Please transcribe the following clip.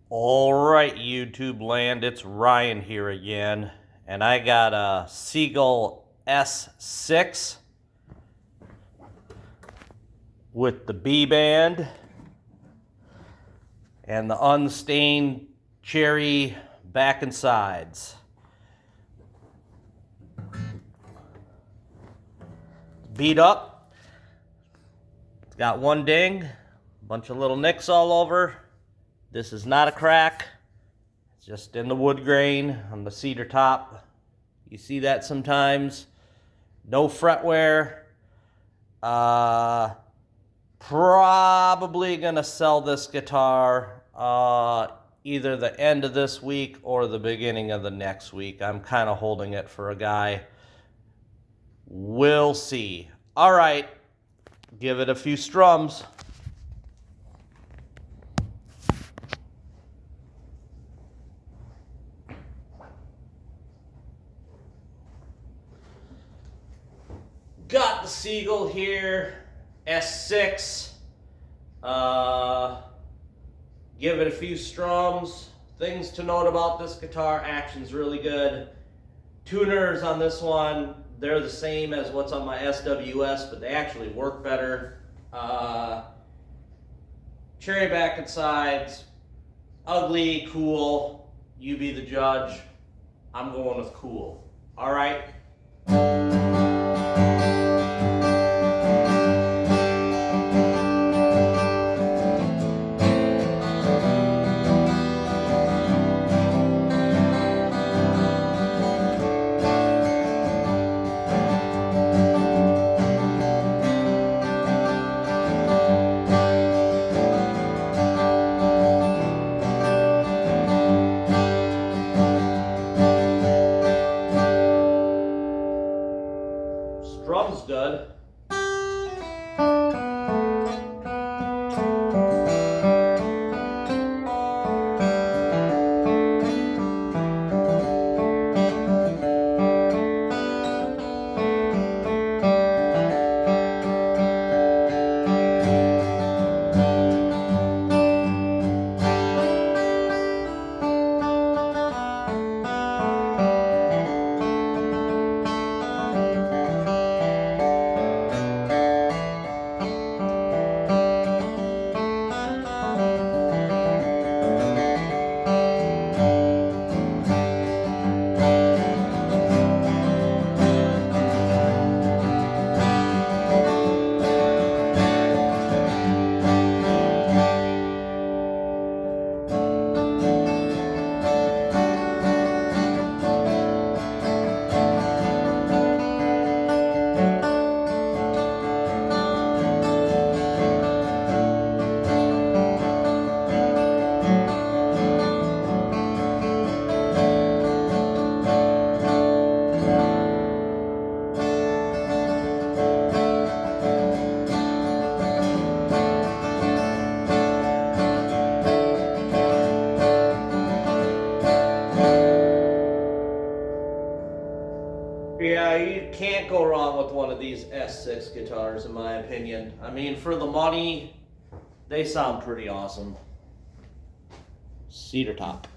All right, YouTube land, it's Ryan here again, and I got a Seagull S6 with the B band and the unstained cherry back and sides. Beat up. It's got one ding, a bunch of little nicks all over. This is not a crack. It's just in the wood grain on the cedar top. You see that sometimes. No fret wear. Probably gonna sell this guitar either the end of this week or the beginning of the next week. I'm kind of holding it for a guy. We'll see. All right, give it a few strums. Got the Seagull here, S6. Give it a few strums. Things to note about this guitar: action's really good. Tuners on this one, they're the same as what's on my SWS, but they actually work better. Cherry back and sides, ugly, cool. You be the judge. I'm going with cool. All right. Drum's good. Yeah, you can't go wrong with one of these S6 guitars, in my opinion. I mean, for the money, they sound pretty awesome. Cedar top.